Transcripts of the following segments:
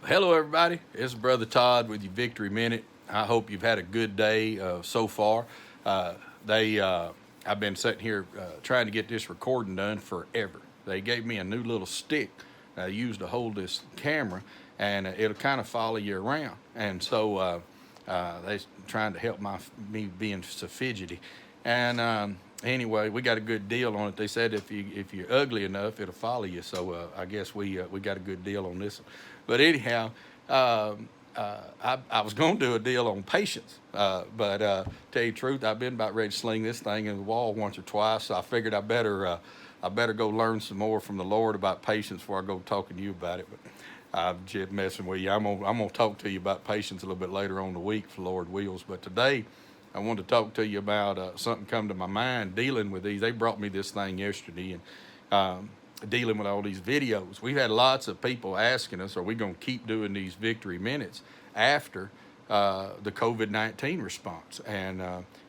Hello, everybody. It's Brother Todd with your Victory Minute. I hope you've had a good day so far. Uh, I've been sitting here trying to get this recording done forever. They gave me a new little stick I use to hold this camera, and it'll kind of follow you around. And so they're trying to help me being so fidgety. And anyway, we got a good deal on it. They said if you're ugly enough, it'll follow you. So I guess we got a good deal on this one. But anyhow, I was going to do a deal on patience, but tell you the truth, I've been about ready to sling this thing in the wall once or twice. So I figured I better go learn some more from the Lord about patience before I go talking to you about it. But I'm just messing with you. I'm gonna talk to you about patience a little bit later on in the week, if the Lord wills. But today, I want to talk to you about something come to my mind dealing with these. They brought me this thing yesterday, and dealing with all these videos. We've had lots of people asking us, are we going to keep doing these victory minutes after the COVID-19 response? And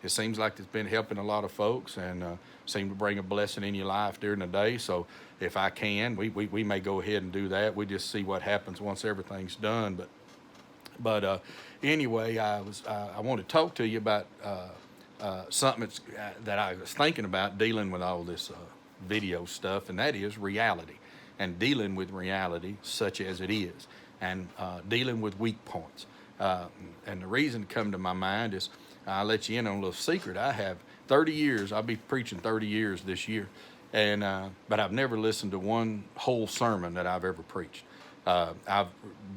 it seems like it's been helping a lot of folks and seem to bring a blessing in your life during the day. So if I can, we may go ahead and do that. We just see what happens once everything's done. But anyway, I want to talk to you about something that I was thinking about dealing with all this video stuff, and that is reality and dealing with reality such as it is, and dealing with weak points. And the reason it come to my mind is I'll let you in on a little secret. I have 30 years. I'll be preaching 30 years this year, and but I've never listened to one whole sermon that I've ever preached. I've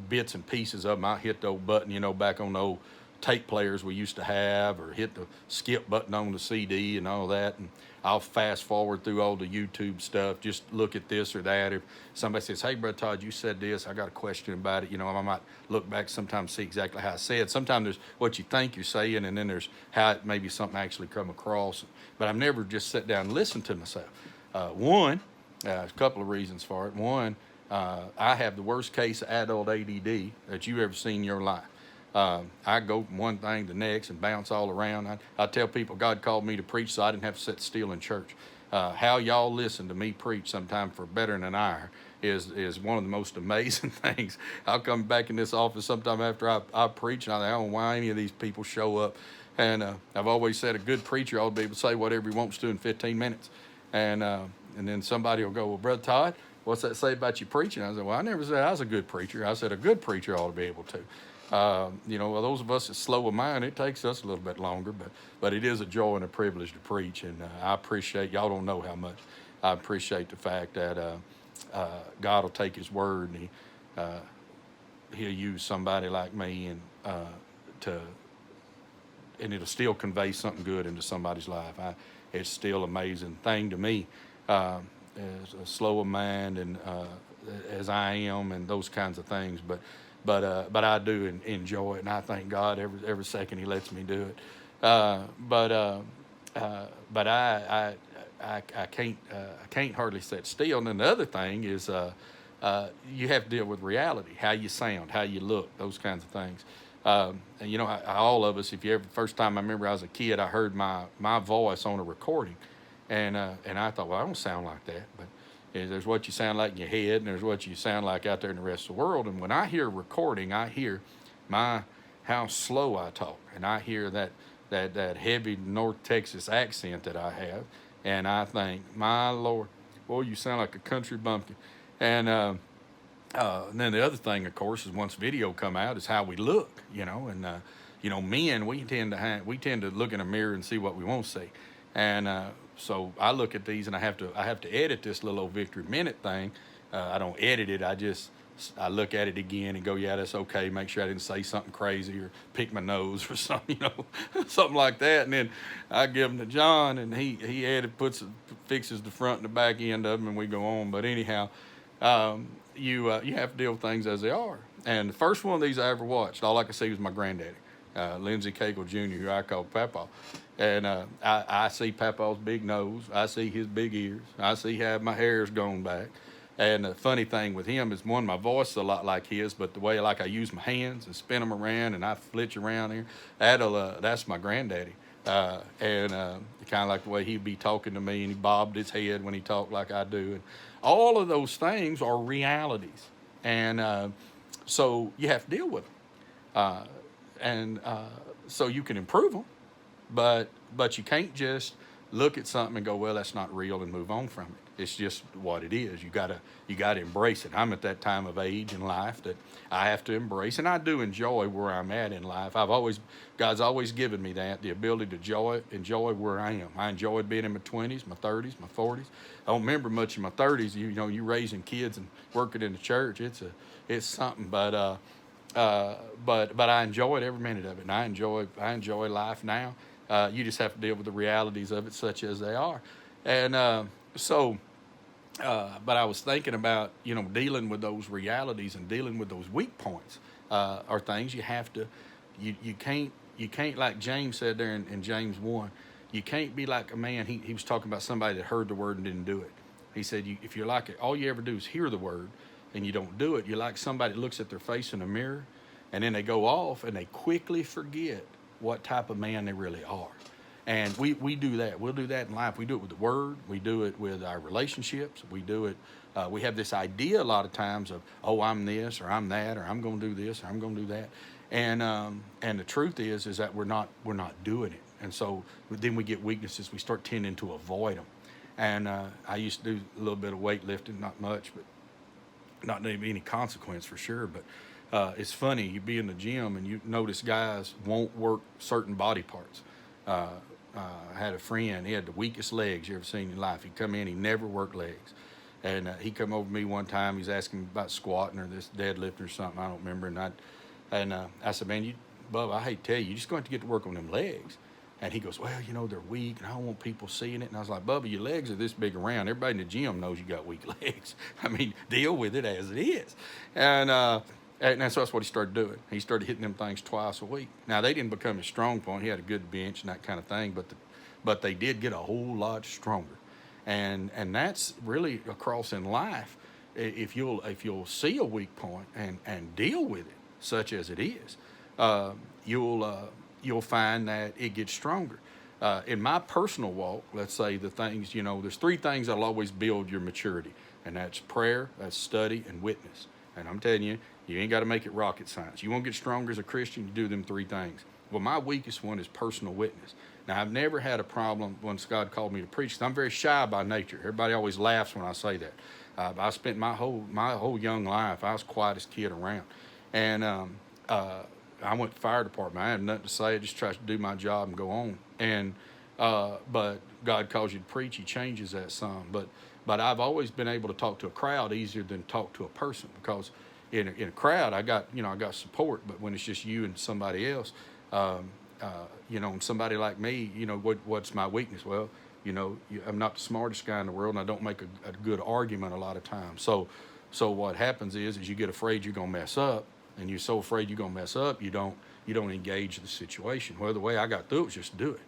bits and pieces of them. I hit the old button, back on the old tape players we used to have, or hit the skip button on the CD and all that. And I'll fast forward through all the YouTube stuff, just look at this or that. If somebody says, "Hey, Brother Todd, you said this, I got a question about it," I might look back sometimes, see exactly how I said. Sometimes there's what you think you're saying, and then there's how it maybe something actually come across. But I've never just sat down and listened to myself. A couple of reasons for it. One, I have the worst case of adult ADD that you ever seen in your life. I go from one thing to the next and bounce all around. I tell people God called me to preach so I didn't have to sit still in church. How y'all listen to me preach sometime for better than an hour is one of the most amazing things. I'll come back in this office sometime after I preach, and I don't know why any of these people show up. And I've always said a good preacher ought to be able to say whatever he wants to in 15 minutes. And then somebody will go, "Well, Brother Todd, what's that say about you preaching?" I said, "Well, I never said I was a good preacher. I said a good preacher ought to be able to." Well, those of us that slow of mind, it takes us a little bit longer, but it is a joy and a privilege to preach, and I appreciate, y'all don't know how much I appreciate the fact that God will take His word, and He'll use somebody like me to and it'll still convey something good into somebody's life. It's still an amazing thing to me, as a slow of mind and as I am, and those kinds of things. But I do enjoy it, and I thank God every second He lets me do it. But I can't hardly sit still. And then the other thing is you have to deal with reality, how you sound, how you look, those kinds of things. And all of us, if you ever, first time I remember I was a kid, I heard my voice on a recording, and I thought, well, I don't sound like that. But there's what you sound like in your head, and there's what you sound like out there in the rest of the world. And when I hear recording, I hear how slow I talk, and I hear that heavy North Texas accent that I have, and I think, my Lord, boy, you sound like a country bumpkin. And then the other thing, of course, is once video come out, is how we look, and men, we tend to look in a mirror and see what we want to see, and so I look at these, and I have to edit this little old victory minute thing. I don't edit it. I look at it again and go, yeah, that's okay. Make sure I didn't say something crazy or pick my nose or something, something like that. And then I give them to John, and he fixes the front and the back end of them, and we go on. But anyhow, you have to deal with things as they are. And the first one of these I ever watched, all I could see was my granddaddy, Lindsey Cagle Jr., who I call Papa. And I see Papa's big nose. I see his big ears. I see how my hair's gone back. And the funny thing with him is, one, my voice is a lot like his, but the way I use my hands and spin them around and I flitch around here, that's my granddaddy. And kind of like the way he'd be talking to me, and he bobbed his head when he talked like I do. And all of those things are realities. And So you have to deal with them, and so you can improve them, but you can't just look at something and go, well, that's not real, and move on from it. It's just what it is. You gotta embrace it. I'm at that time of age in life that I have to embrace, and I do enjoy where I'm at in life. God's always given me that, the ability to enjoy where I am. I enjoyed being in my 20s, my 30s, my 40s. I don't remember much in my 30s. You raising kids and working in the church. It's something, but I enjoyed every minute of it, and I enjoy life now. You just have to deal with the realities of it, such as they are, and so. But I was thinking about dealing with those realities and dealing with those weak points are things you have to. You can't, like James said there in James 1. You can't be like a man. He was talking about somebody that heard the word and didn't do it. He said, if you're like it, all you ever do is hear the word and you don't do it. You're like somebody that looks at their face in a mirror and then they go off and they quickly forget what type of man they really are. And we do that. We'll do that in life. We do it with the word. We do it with our relationships. We do it. We have this idea a lot of times of, oh, I'm this or I'm that or I'm going to do this or I'm going to do that. And the truth is that we're not doing it. And so then we get weaknesses. We start tending to avoid them. And I used to do a little bit of weightlifting, not much, but not any consequence for sure. But it's funny. You be in the gym and you notice guys won't work certain body parts. I had a friend, he had the weakest legs you ever seen in life. He'd come in, he never worked legs. And he come over to me one time, he's asking me about squatting or this deadlift or something, I don't remember. And I said, man, Bubba, I hate to tell you, you're just going to get to work on them legs. And he goes, well, they're weak, and I don't want people seeing it. And I was like, Bubba, your legs are this big around. Everybody in the gym knows you got weak legs. I mean, deal with it as it is. And so that's what he started doing. He started hitting them things twice a week. Now, they didn't become his strong point. He had a good bench and that kind of thing, but they did get a whole lot stronger. And that's really across in life. If you'll see a weak point and deal with it, such as it is, you'll find that it gets stronger. In my personal walk, let's say the things, there's three things that'll always build your maturity, and that's prayer, that's study, and witness. And I'm telling you, you ain't got to make it rocket science. You want to get stronger as a Christian, you do them three things. Well, my weakest one is personal witness. Now, I've never had a problem once God called me to preach, 'cause I'm very shy by nature. Everybody always laughs when I say that. I spent my whole young life, I was the quietest kid around. And I went to the fire department. I had nothing to say. I just tried to do my job and go on. But God calls you to preach. He changes that some. But I've always been able to talk to a crowd easier than talk to a person, because in a crowd I got support. But when it's just you and somebody else, and somebody like me, what's my weakness? Well, I'm not the smartest guy in the world, and I don't make a good argument a lot of times. So what happens is you get afraid you're gonna mess up, and you're so afraid you're gonna mess up, you don't engage the situation. Well, the way I got through it was just do it.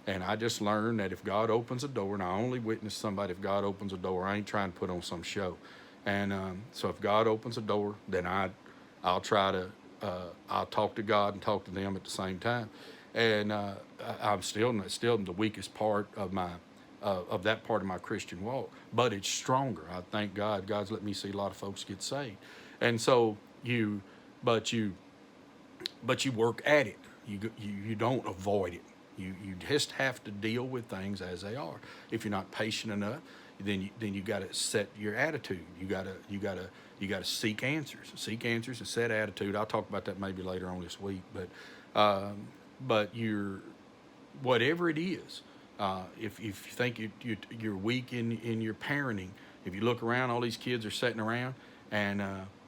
And I just learned that if God opens a door, and I only witness somebody if God opens a door, I ain't trying to put on some show. And so if God opens a door, then I'll try to, I'll talk to God and talk to them at the same time. And I'm still the weakest part of that part of my Christian walk, but it's stronger. I thank God. God's let me see a lot of folks get saved. And so but you work at it. You don't avoid it. You just have to deal with things as they are. If you're not patient enough, then you got to set your attitude. You got to seek answers. Seek answers and set attitude. I'll talk about that maybe later on this week. But whatever it is, if you think you're weak in your parenting, if you look around, all these kids are sitting around and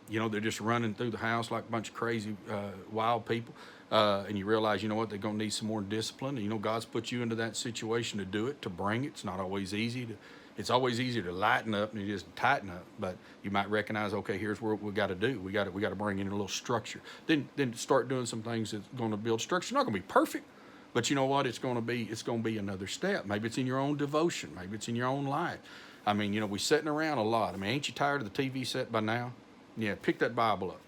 they're just running through the house like a bunch of crazy wild people. And you realize, what, they're going to need some more discipline. And, God's put you into that situation to do it, to bring it. It's not always easy. It's always easier to lighten up than it is to tighten up. But you might recognize, okay, here's what we got to do. We got to bring in a little structure. Then start doing some things that's going to build structure. It's not going to be perfect, but you know what? It's going to be another step. Maybe it's in your own devotion. Maybe it's in your own life. I mean, we're sitting around a lot. I mean, ain't you tired of the TV set by now? Yeah, pick that Bible up.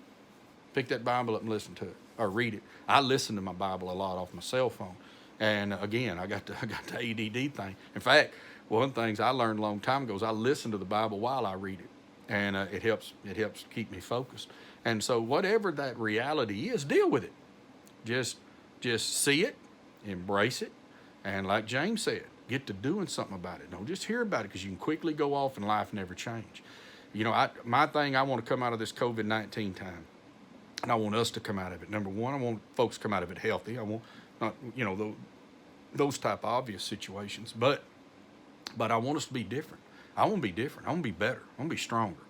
Pick that Bible up and listen to it, or read it. I listen to my Bible a lot off my cell phone. And again, I got the ADD thing. In fact, one of the things I learned a long time ago is I listen to the Bible while I read it. and it helps keep me focused. And so whatever that reality is, deal with it. Just just see it, embrace it, and like James said, get to doing something about it. Don't just hear about it because you can quickly go off and life never change. My thing, I want to come out of this COVID-19 time, and I want us to come out of it. Number one, I want folks to come out of it healthy. I want not those type of obvious situations, but I want us to be different. I want to be different. I want to be better. I want to be stronger.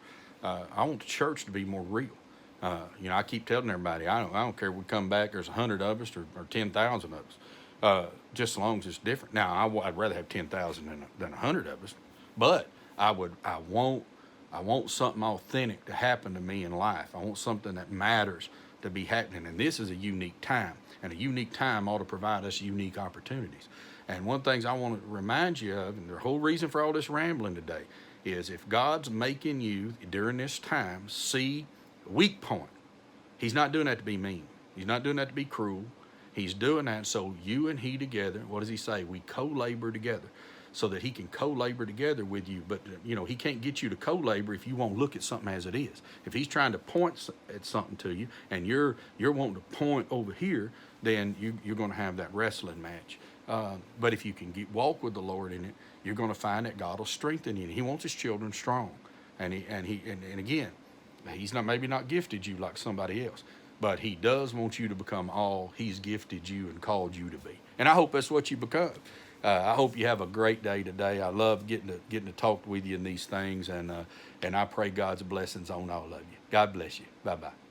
I want the church to be more real. I keep telling everybody, I don't care if we come back, there's 100 of us or 10,000 of us, just as long as it's different. Now, I'd rather have 10,000 than 100 of us, but I want something authentic to happen to me in life. I want something that matters to be happening. And this is a unique time, and a unique time ought to provide us unique opportunities. And one of the things I want to remind you of, and the whole reason for all this rambling today, is if God's making you during this time see a weak point, He's not doing that to be mean. He's not doing that to be cruel. He's doing that so you and He together, what does He say? We co-labor together so that He can co-labor together with you. But, He can't get you to co-labor if you won't look at something as it is. If He's trying to point at something to you and you're wanting to point over here, then you're going to have that wrestling match. But if you can walk with the Lord in it, you're going to find that God will strengthen you. He wants His children strong. And again, He's maybe not gifted you like somebody else, but He does want you to become all He's gifted you and called you to be. And I hope that's what you become. I hope you have a great day today. I love getting to talk with you in these things, and I pray God's blessings on all of you. God bless you. Bye-bye.